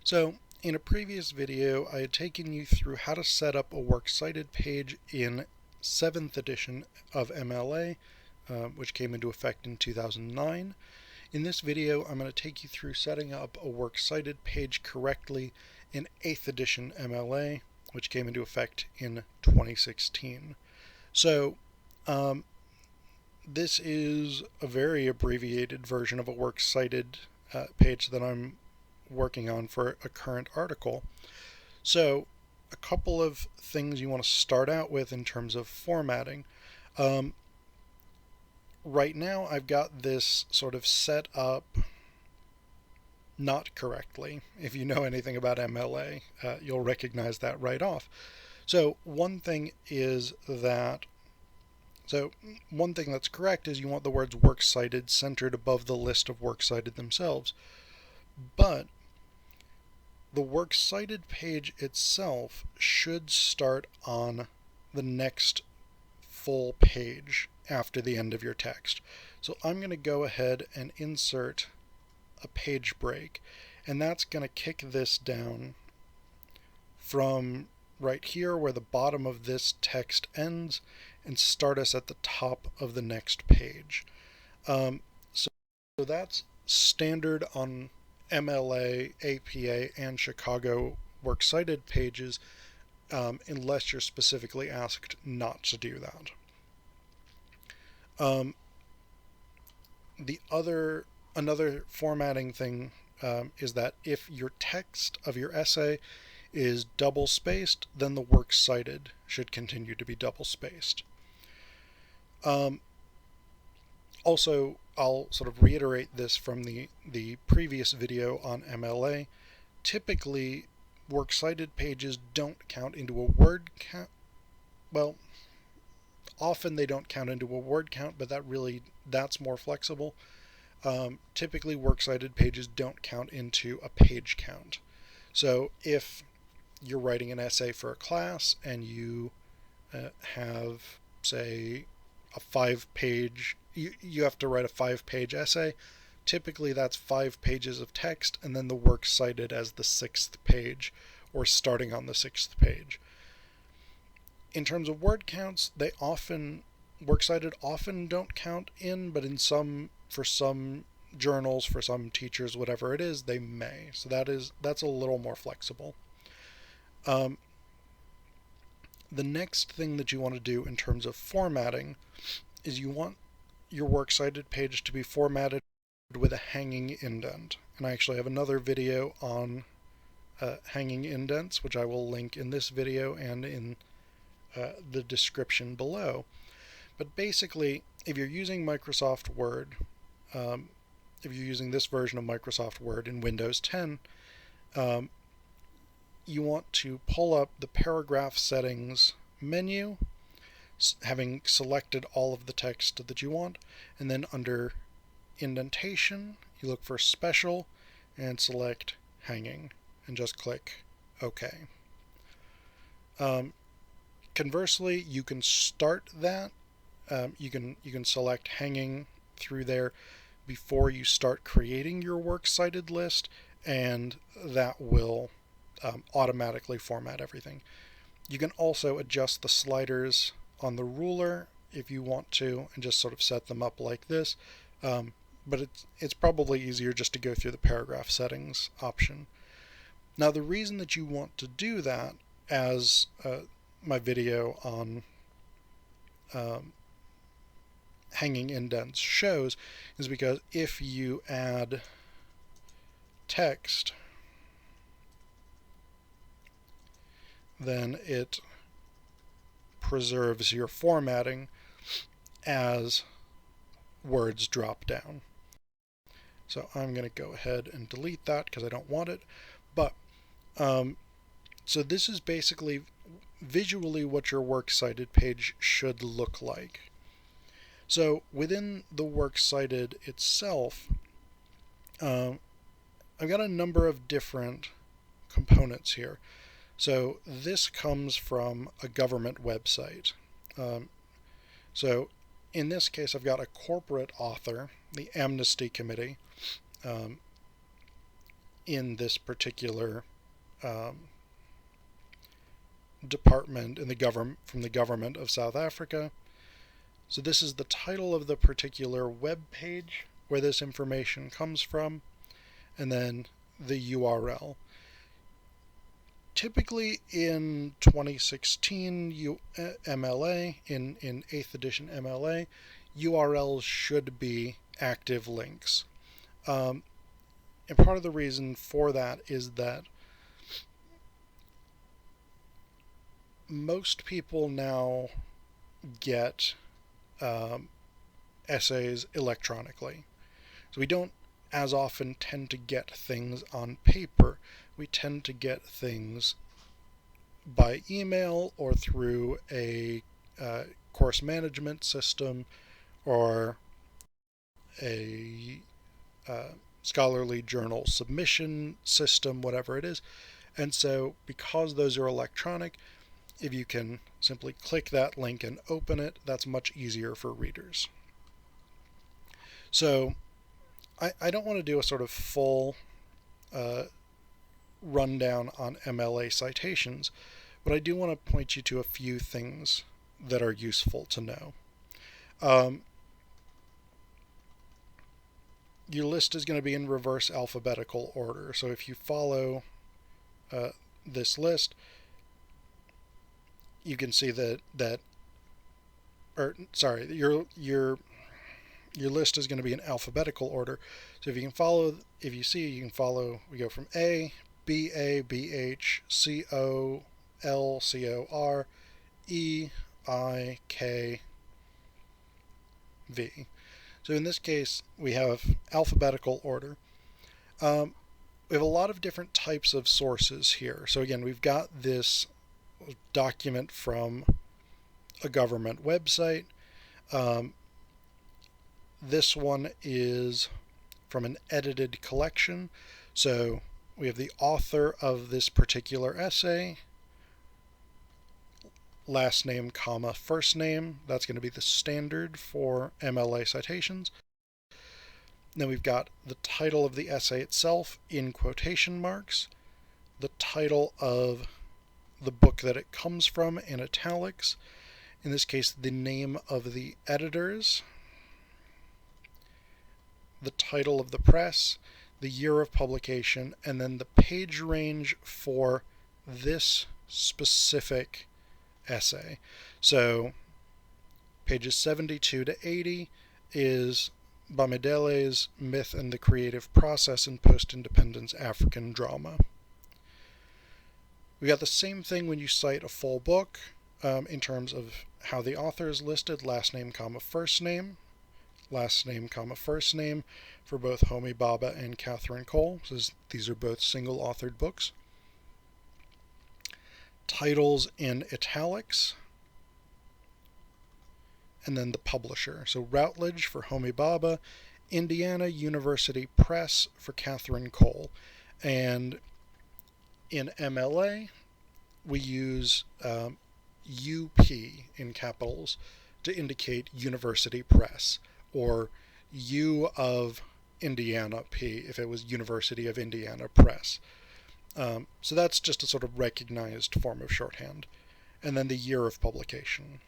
So in a previous video, I had taken you through how to set up a Works Cited page in 7th edition of MLA, which came into effect in 2009. In this video, I'm going to take you through setting up a Works Cited page correctly in 8th edition MLA, which came into effect in 2016. So, this is a very abbreviated version of a Works Cited page that I'm working on for a current article. So a couple of things you want to start out with in terms of formatting. Right now I've got this sort of set up not correctly. If you know anything about MLA, you'll recognize that right off. So one thing that's correct is you want the words Works Cited centered above the list of Works Cited themselves. But the Works Cited page itself should start on the next full page after the end of your text. So I'm going to go ahead and insert a page break, and that's going to kick this down from right here where the bottom of this text ends and start us at the top of the next page. So that's standard on MLA, APA, and Chicago Works Cited pages, unless you're specifically asked not to do that. Another formatting thing is that if your text of your essay is double spaced, then the Works Cited should continue to be double spaced. Also, I'll sort of reiterate this from the previous video on MLA. Typically, Works Cited pages don't count into a word count. Well, often they don't count into a word count, but that's more flexible. Typically, Works Cited pages don't count into a page count. So if you're writing an essay for a class and you have, say, a 5-page, you have to write a 5-page essay. Typically that's 5 pages of text and then the Works Cited as the 6th page or starting on the 6th page. In terms of word counts, Works Cited often don't count in, but for some journals, for some teachers, whatever it is, they may. So that's a little more flexible. The next thing that you want to do in terms of formatting is you want your Works Cited page to be formatted with a hanging indent. And I actually have another video on hanging indents, which I will link in this video and in the description below. But basically, if you're using Microsoft Word, if you're using this version of Microsoft Word in Windows 10, you want to pull up the paragraph settings menu, having selected all of the text that you want, and then under indentation you look for special and select hanging and just click OK. Conversely, you can start that. You can select hanging through there before you start creating your Works Cited list, and that will automatically format everything. You can also adjust the sliders on the ruler if you want to and just sort of set them up like this, but it's probably easier just to go through the paragraph settings option. Now the reason that you want to do that, as my video on hanging indents shows, is because if you add text, then it preserves your formatting as words drop down. So I'm going to go ahead and delete that because I don't want it. But so this is basically visually what your Works Cited page should look like. So within the Works Cited itself, I've got a number of different components here. So this comes from a government website. So in this case, I've got a corporate author, the Amnesty Committee, in this particular department in the government from the government of South Africa. So this is the title of the particular web page where this information comes from, and then the URL. Typically in 2016 MLA, in 8th edition MLA, URLs should be active links. And part of the reason for that is that most people now get essays electronically. So we don't as often tend to get things on paper. We tend to get things by email or through a course management system or a scholarly journal submission system, whatever it is. And so because those are electronic, if you can simply click that link and open it, that's much easier for readers. So I don't want to do a sort of full rundown on Mla citations, but I do want to point you to a few things that are useful to know. Your list is going to be in reverse alphabetical order. So if you follow this list, you can see your list is going to be in alphabetical order. So if you can follow, we go from A, B, A, B, H, C, O, L, C, O, R, E, I, K, V. So in this case, we have alphabetical order. We have a lot of different types of sources here. So again, we've got this document from a government website. This one is from an edited collection. So we have the author of this particular essay, last name, comma, first name. That's going to be the standard for Mla citations. Then we've got the title of the essay itself in quotation marks, the title of the book that it comes from in italics, in this case the name of the editors, the title of the press, the year of publication, and then the page range for this specific essay. So pages 72 to 80 is Bamidele's Myth and the Creative Process in Post-Independence African Drama. We got the same thing when you cite a full book in terms of how the author is listed, last name, comma, first name, last name, comma, first name for both Homi Bhabha and Catherine Cole. So these are both single authored books. Titles in italics, and then the publisher. So Routledge for Homi Bhabha, Indiana University Press for Catherine Cole. And in MLA, we use UP in capitals to indicate University Press, or U of Indiana P if it was University of Indiana Press. So that's just a sort of recognized form of shorthand. And then the year of publication.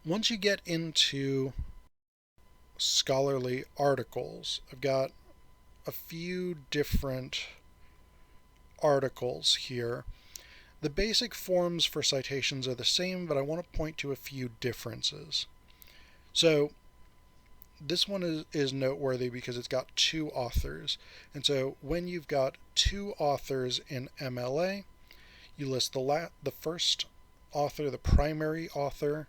Once you get into scholarly articles, I've got a few different articles here. The basic forms for citations are the same, but I want to point to a few differences. So this one is noteworthy because it's got two authors. And so when you've got two authors in MLA, you list the first author, the primary author,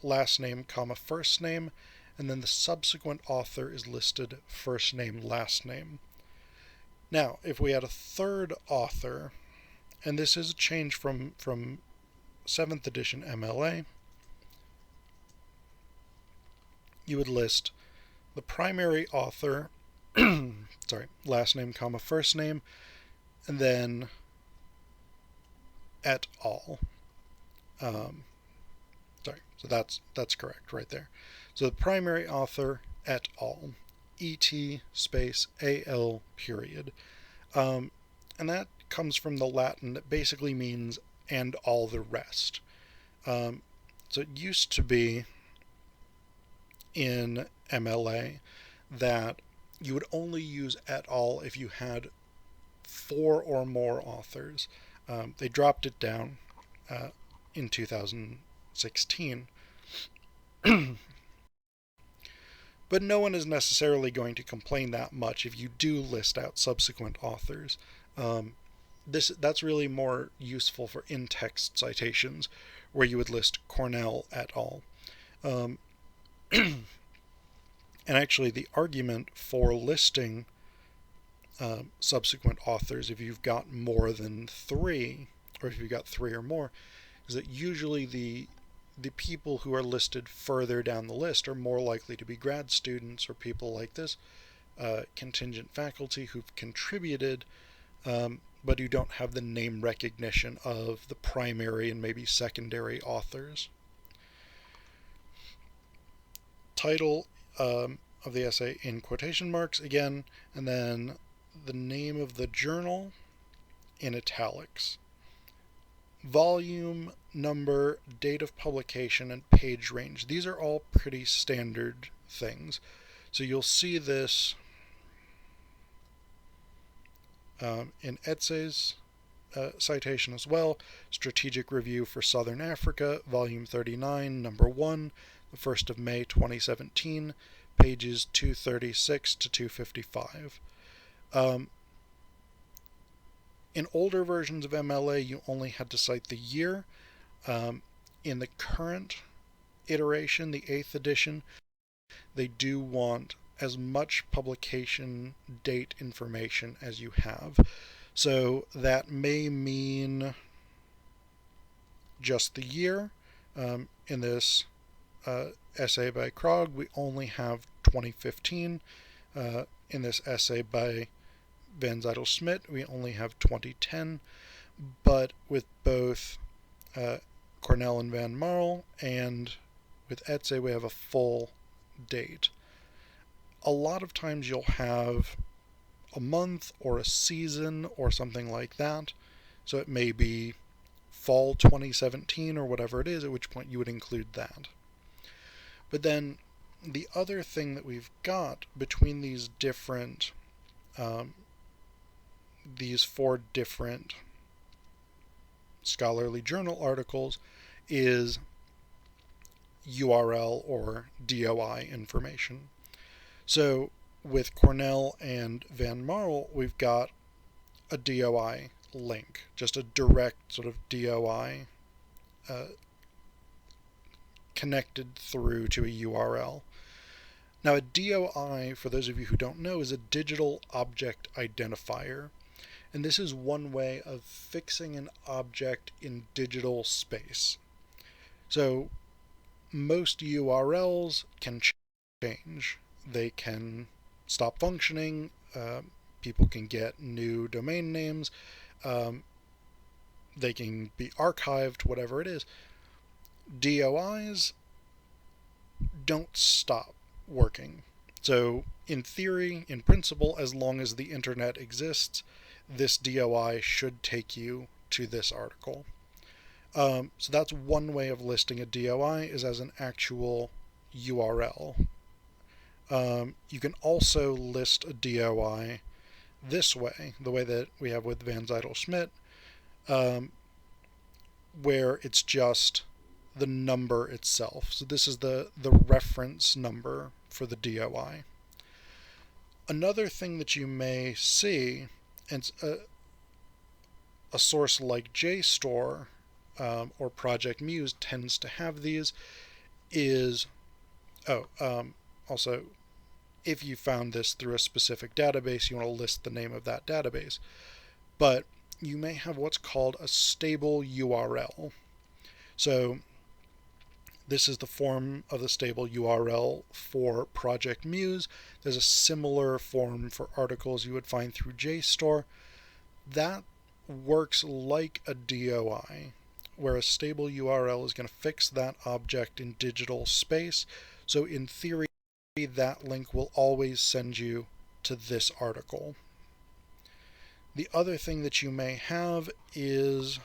last name, comma, first name, and then the subsequent author is listed first name, last name. Now, if we had a third author, and this is a change from 7th edition MLA, you would list the primary author, last name, comma, first name, and then et al. So that's correct right there. So the primary author, et al. et space al period. And that comes from the Latin that basically means and all the rest. So it used to be in MLA that you would only use et al. If you had 4 or more authors. They dropped it down in 2016. But no one is necessarily going to complain that much if you do list out subsequent authors. That's really more useful for in-text citations, where you would list Cornell et al. And actually, the argument for listing subsequent authors, if you've got more than 3, or if you've got 3 or more, is that usually the people who are listed further down the list are more likely to be grad students or people like this, contingent faculty who've contributed, but who don't have the name recognition of the primary and maybe secondary authors. Title of the essay in quotation marks again, and then the name of the journal in italics. Volume, number, date of publication, and page range. These are all pretty standard things. So you'll see this in Etse's citation as well. Strategic Review for Southern Africa, Volume 39, Number 1, the 1st of May 2017, pages 236 to 255. In older versions of MLA, you only had to cite the year. In the current iteration, the 8th edition, they do want as much publication date information as you have. So that may mean just the year. In this essay by Krog, we only have 2015. In this essay by Van Zytel-Smit, we only have 2010, but with both Cornell and Van Marl and with Etse, we have a full date. A lot of times you'll have a month or a season or something like that, so it may be fall 2017 or whatever it is, at which point you would include that. But then the other thing that we've got between these different these 4 different scholarly journal articles is URL or DOI information. So with Cornell and Van Marl, we've got a DOI link, just a direct sort of DOI connected through to a URL. Now, a DOI, for those of you who don't know, is a digital object identifier. And this is one way of fixing an object in digital space. So most URLs can change. They can stop functioning. People can get new domain names. They can be archived, whatever it is. DOIs don't stop working. So in theory, in principle, as long as the internet exists, this DOI should take you to this article. So that's one way of listing a DOI, is as an actual URL. You can also list a DOI this way, the way that we have with Van Zytel-Smit, where it's just the number itself. So this is the reference number for the DOI. Another thing that you may see, and a source like JSTOR or Project Muse tends to have these, is also, if you found this through a specific database, you want to list the name of that database. But you may have what's called a stable URL. So this is the form of the stable URL for Project Muse. There's a similar form for articles you would find through JSTOR. That works like a DOI, where a stable URL is going to fix that object in digital space. So in theory, that link will always send you to this article. The other thing that you may have is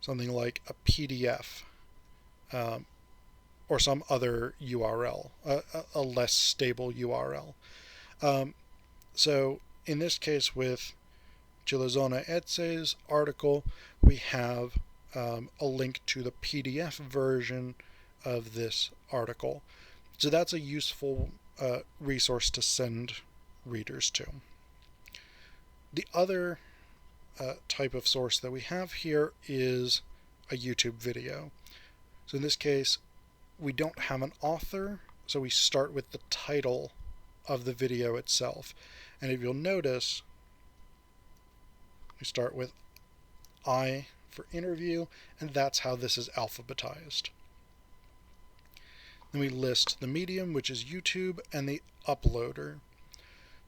something like a PDF or some other URL, a less stable URL. So in this case with Chilezona Etze's article, we have a link to the PDF version of this article. So that's a useful resource to send readers to. The other type of source that we have here is a YouTube video. So in this case, we don't have an author, so we start with the title of the video itself. And if you'll notice, we start with I for interview, and that's how this is alphabetized. Then we list the medium, which is YouTube, and the uploader.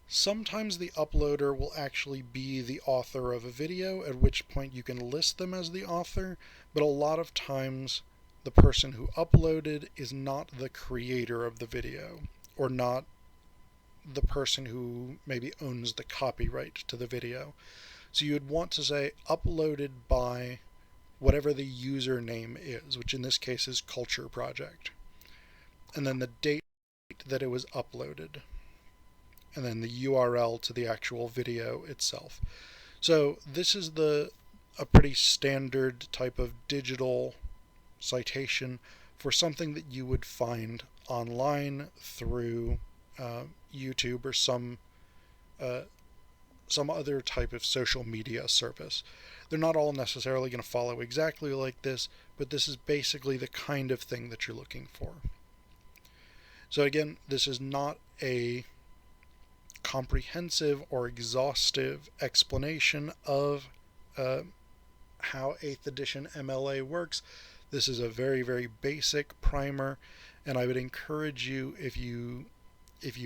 Sometimes the uploader will actually be the author of a video, at which point you can list them as the author, but a lot of times the person who uploaded is not the creator of the video, or not the person who maybe owns the copyright to the video. So you would want to say uploaded by whatever the username is, which in this case is Culture Project. And then the date that it was uploaded. And then the URL to the actual video itself. So this is a pretty standard type of digital citation for something that you would find online through YouTube or some other type of social media service. They're not all necessarily going to follow exactly like this, but this is basically the kind of thing that you're looking for. So again, this is not a comprehensive or exhaustive explanation of how 8th edition MLA works. This is a very, very basic primer, and I would encourage you, if you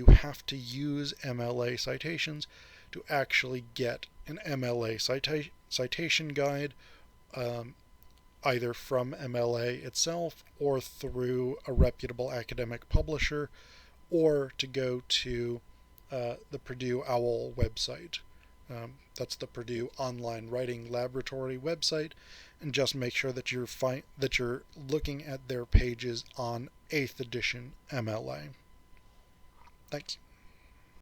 have to use Mla citations, to actually get an Mla citation guide, either from Mla itself or through a reputable academic publisher, or to go to the Purdue OWL website. That's the Purdue Online Writing Laboratory website, and just make sure that you're looking at their pages on 8th edition MLA. Thanks.